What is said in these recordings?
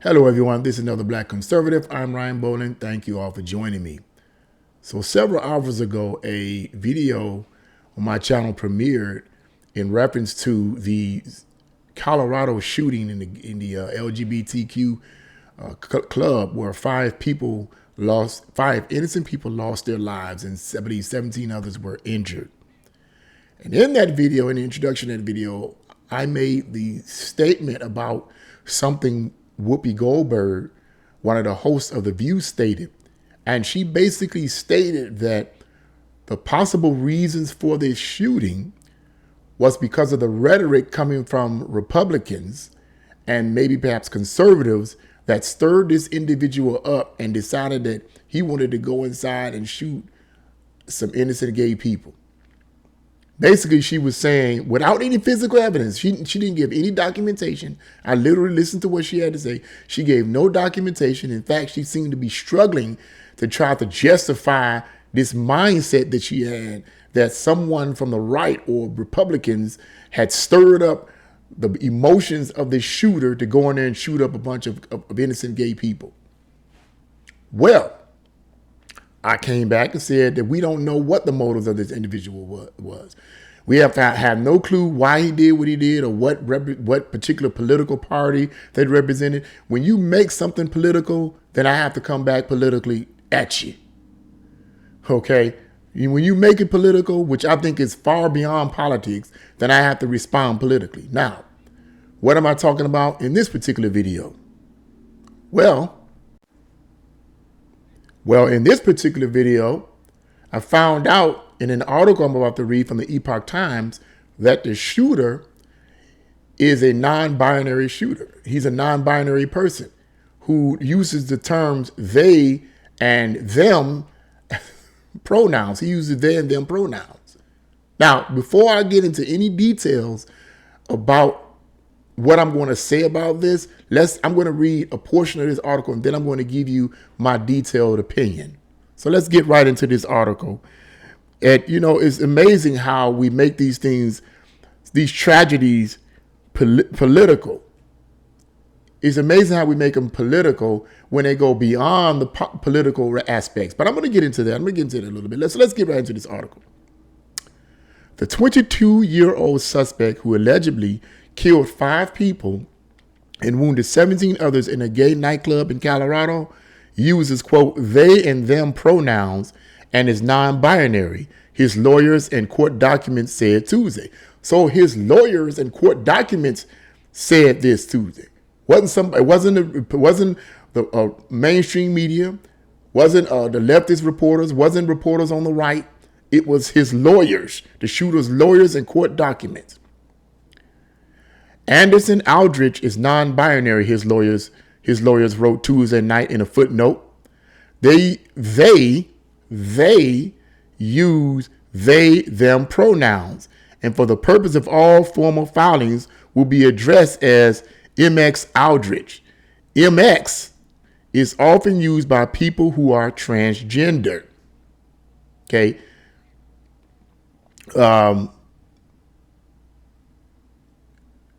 Hello, everyone. This is another Black Conservative. I'm Ryan Bowling. Thank you all for joining me. So several hours ago, a video on my channel premiered in reference to the Colorado shooting in the LGBTQ club, where five innocent people lost their lives and 17 others were injured. And in that video, in the introduction of that video, I made the statement about something Whoopi Goldberg, one of the hosts of The View, stated. And she basically stated that the possible reasons for this shooting was because of the rhetoric coming from Republicans and maybe perhaps conservatives that stirred this individual up and decided that he wanted to go inside and shoot some innocent gay people. Basically, she was saying, without any physical evidence, she didn't give any documentation. I literally listened to what she had to say. She gave no documentation. In fact, she seemed to be struggling to try to justify this mindset that she had, that someone from the right or Republicans had stirred up the emotions of this shooter to go in there and shoot up a bunch of innocent gay people. Well, I came back and said that we don't know what the motives of this individual was. We have no clue why he did what he did or what particular political party they represented. When you make something political, then I have to come back politically at you. Okay? When you make it political, which I think is far beyond politics, then I have to respond politically. Now, what am I talking about in this particular video? Well, in this particular video, I found out in an article I'm about to read from the Epoch Times that the shooter is a non-binary shooter. He's a non-binary person who uses the terms they and them pronouns. He uses they and them pronouns. Now, before I get into any details about what I'm going to say about this, I'm going to read a portion of this article and then I'm going to give you my detailed opinion. So let's get right into this article. And, it's amazing how we make these things, these tragedies, political. It's amazing how we make them political when they go beyond the political aspects. But I'm going to get into that. I'm going to get into it a little bit. Let's get right into this article. The 22-year-old suspect who allegedly killed 5 people and wounded 17 others in a gay nightclub in Colorado uses, quote, they and them pronouns and is non-binary, his lawyers and court documents said Tuesday. So his lawyers and court documents said this Tuesday. It wasn't the mainstream media, wasn't the leftist reporters, wasn't reporters on the right. It was his lawyers, the shooter's lawyers and court documents. Anderson Aldrich is non-binary, his lawyers wrote Tuesday night in a footnote. They use they, them pronouns, and for the purpose of all formal filings will be addressed as MX Aldrich. MX is often used by people who are transgender. Okay.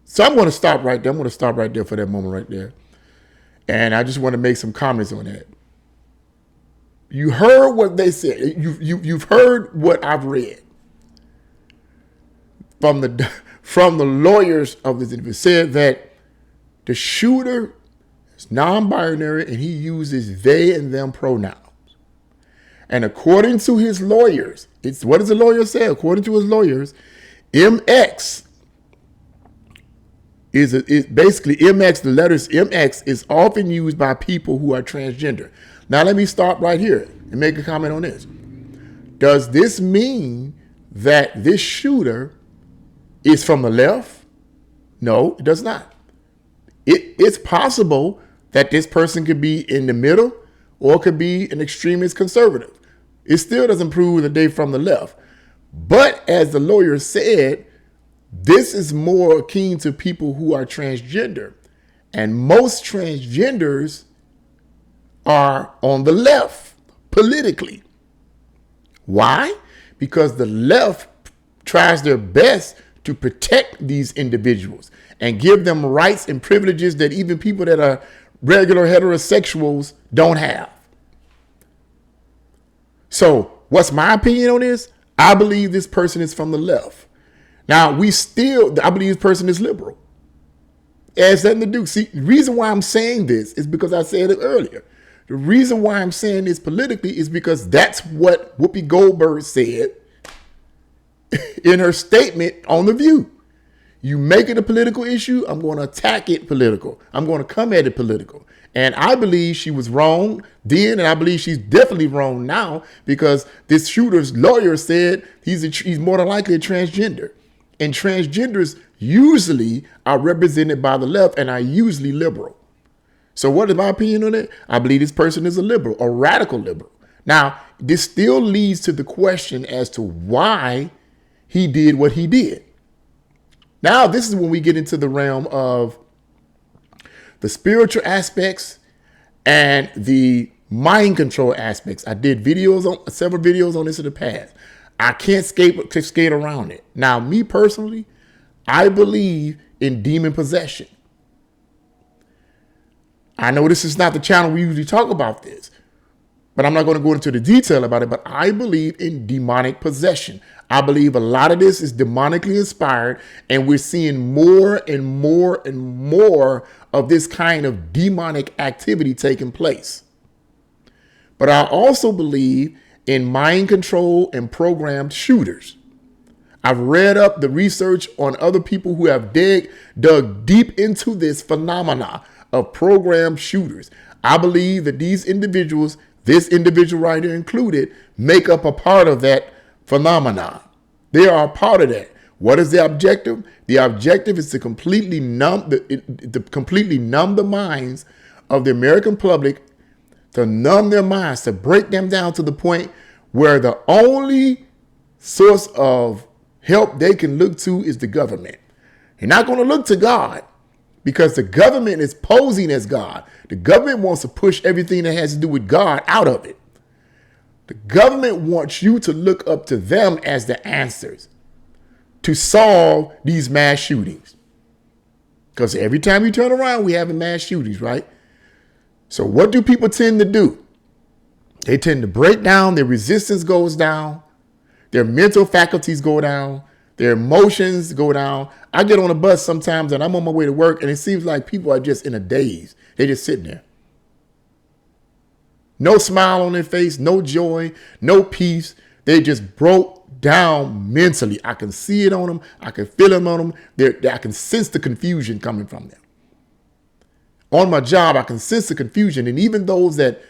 So I'm going to stop right there. I'm going to stop right there for that moment right there. And I just want to make some comments on that. You heard what they said. You've heard what I've read from the lawyers of this individual. Said that the shooter is non-binary and he uses they and them pronouns. And according to his lawyers, what does the lawyer say? According to his lawyers, MX is basically MX, the letters MX is often used by people who are transgender. Now, let me stop right here and make a comment on this. Does this mean that this shooter is from the left? No, it does not. It's possible that this person could be in the middle or could be an extremist conservative. It still doesn't prove that they're from the left. But as the lawyer said, this is more akin to people who are transgender. And most transgenders are on the left politically. Why? Because the left tries their best to protect these individuals and give them rights and privileges that even people that are regular heterosexuals don't have. So what's my opinion on this? I believe this person is from the left. Now, I believe this person is liberal. It has nothing to do. See, the reason why I'm saying this is because I said it earlier. The reason why I'm saying this politically is because that's what Whoopi Goldberg said in her statement on The View. You make it a political issue, I'm going to attack it political. I'm going to come at it political. And I believe she was wrong then, and I believe she's definitely wrong now, because this shooter's lawyer said he's more than likely a transgender. And transgenders usually are represented by the left and are usually liberal. So what is my opinion on it? I believe this person is a liberal, a radical liberal. Now, this still leads to the question as to why he did what he did. Now, this is when we get into the realm of the spiritual aspects and the mind control aspects. I did several videos on this in the past. I can't skate around it. Now, me personally, I believe in demon possession. I know this is not the channel we usually talk about this, but I'm not going to go into the detail about it, but I believe in demonic possession. I believe a lot of this is demonically inspired, and we're seeing more and more and more of this kind of demonic activity taking place. But I also believe in mind control and programmed shooters. I've read up the research on other people who have dug deep into this phenomena of programmed shooters. I believe that these individuals, this individual right here included, make up a part of that phenomenon. They are a part of that. What is the objective? The objective is to completely numb the minds of the American public, to numb their minds, to break them down to the point where the only source of help they can look to is the government. They're not going to look to God, because the government is posing as God. The government wants to push everything that has to do with God out of it. The government wants you to look up to them as the answers to solve these mass shootings. Because every time you turn around, we have mass shootings, right? So what do people tend to do? They tend to break down, their resistance goes down, their mental faculties go down, their emotions go down. I get on a bus sometimes and I'm on my way to work, and it seems like people are just in a daze. They're just sitting there. No smile on their face, no joy, no peace. They just broke down mentally. I can see it on them. I can feel it on them. I can sense the confusion coming from them. On my job, I can sense the confusion. And even those that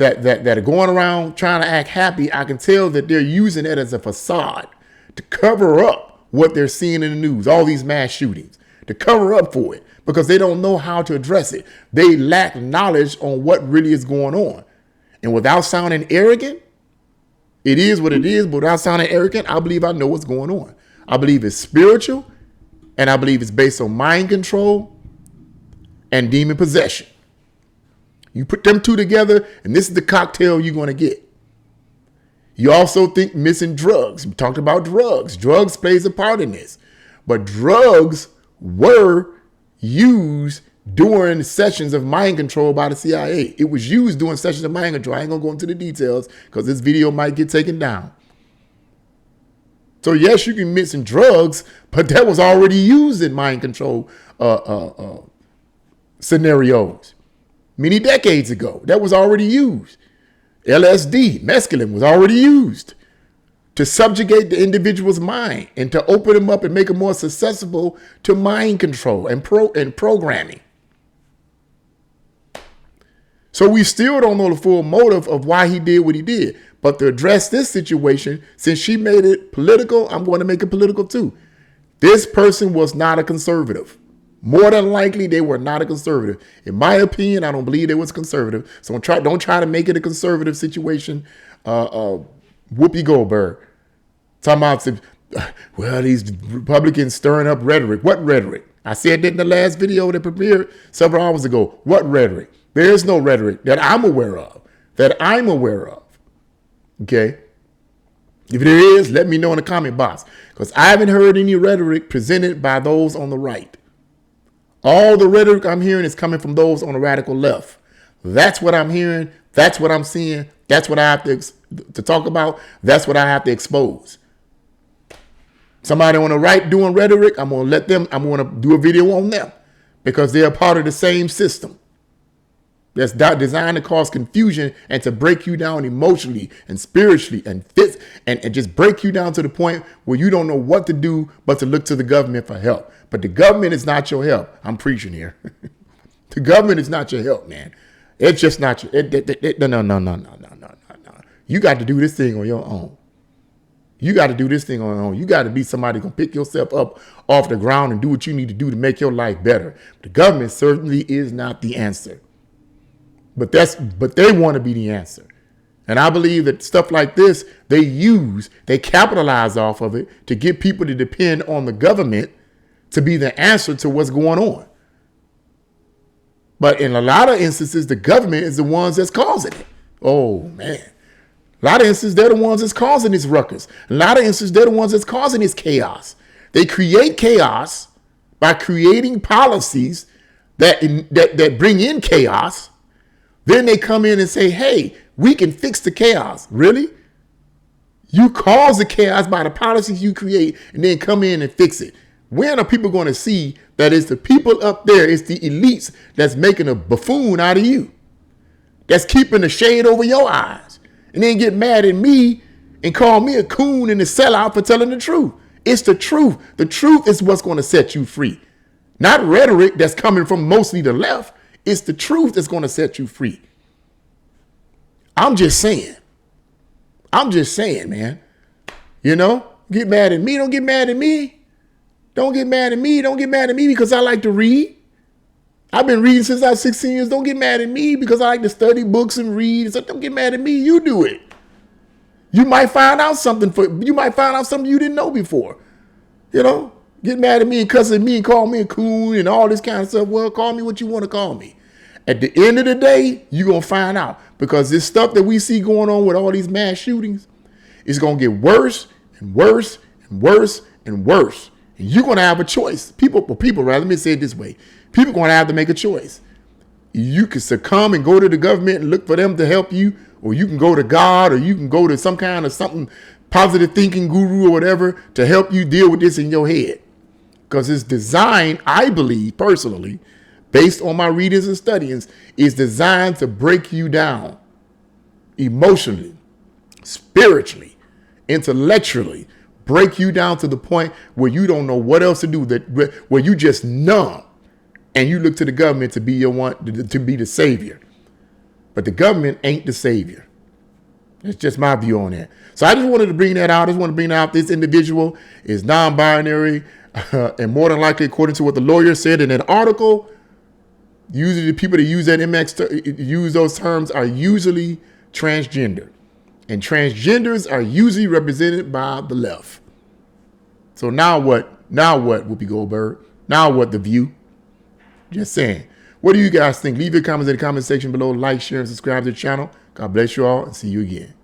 are going around trying to act happy, I can tell that they're using it as a facade to cover up what they're seeing in the news, all these mass shootings, to cover up for it, because they don't know how to address it. They lack knowledge on what really is going on. And without sounding arrogant, it is what it is, but without sounding arrogant, I believe I know what's going on. I believe it's spiritual, and I believe it's based on mind control and demon possession. You put them two together, and this is the cocktail you're going to get. You also think missing drugs. We talked about drugs. Drugs plays a part in this. But drugs were used during sessions of mind control by the CIA. It was used during sessions of mind control. I ain't going to go into the details because this video might get taken down. So yes, you can mix in drugs, but that was already used in mind control scenarios many decades ago. That was already used. LSD, mescaline, was already used to subjugate the individual's mind and to open them up and make them more susceptible to mind control and programming. So we still don't know the full motive of why he did what he did. But to address this situation, since she made it political, I'm going to make it political too. This person was not a conservative. More than likely, they were not a conservative. In my opinion, I don't believe they was conservative. So don't try to make it a conservative situation. Whoopi Goldberg talking about, well, these Republicans stirring up rhetoric. What rhetoric? I said that in the last video that premiered several hours ago. What rhetoric? There is no rhetoric that I'm aware of. Okay? If there is, let me know in the comment box, because I haven't heard any rhetoric presented by those on the right. All the rhetoric I'm hearing is coming from those on the radical left. That's what I'm hearing. That's what I'm seeing. That's what I have to talk about. That's what I have to expose. Somebody on the right doing rhetoric, I'm going to do a video on them because they're a part of the same system that's designed to cause confusion and to break you down emotionally and spiritually and just break you down to the point where you don't know what to do but to look to the government for help. But the government is not your help. I'm preaching here. The government is not your help, man. It's just not your. No. You got to do this thing on your own. You got to do this thing on your own. You got to be somebody who can pick yourself up off the ground and do what you need to do to make your life better. The government certainly is not the answer. But they want to be the answer. And I believe that stuff like this, they capitalize off of it to get people to depend on the government to be the answer to what's going on. But in a lot of instances, the government is the ones that's causing it. Oh, man. A lot of instances, they're the ones that's causing this ruckus. A lot of instances, they're the ones that's causing this chaos. They create chaos by creating policies that bring in chaos. Then they come in and say, hey, we can fix the chaos. Really? You cause the chaos by the policies you create and then come in and fix it. When are people going to see that it's the people up there, it's the elites that's making a buffoon out of you, that's keeping the shade over your eyes, and then get mad at me and call me a coon and a sellout for telling the truth? It's the truth. The truth is what's going to set you free. Not rhetoric that's coming from mostly the left. It's the truth that's going to set you free. I'm just saying, man. You know, get mad at me. Don't get mad at me. Don't get mad at me. Don't get mad at me because I like to read. I've been reading since I was 16 years. Don't get mad at me because I like to study books and read. So don't get mad at me. You do it. You might find out something you didn't know before. You know, get mad at me and cuss at me and call me a coon and all this kind of stuff. Well, call me what you want to call me. At the end of the day, you're going to find out, because this stuff that we see going on with all these mass shootings is going to get worse and worse and worse and worse. And you're going to have a choice. Let me say it this way. People are going to have to make a choice. You can succumb and go to the government and look for them to help you, or you can go to God, or you can go to some kind of something positive thinking guru or whatever to help you deal with this in your head. Because it's designed, I believe personally, based on my readings and studies, is designed to break you down emotionally, spiritually, intellectually, break you down to the point where you don't know what else to do, where you just numb and you look to the government to be to be the savior. But the government ain't the savior. It's just my view on that. So I just wanted to bring that out. I just want to bring out this individual is non-binary, and more than likely, according to what the lawyer said in an article, usually the people that use that use those terms are usually transgender. And transgenders are usually represented by the left. So now what? Now what, Whoopi Goldberg? Now what, The View? Just saying. What do you guys think? Leave your comments in the comment section below. Like, share, and subscribe to the channel. God bless you all, and see you again.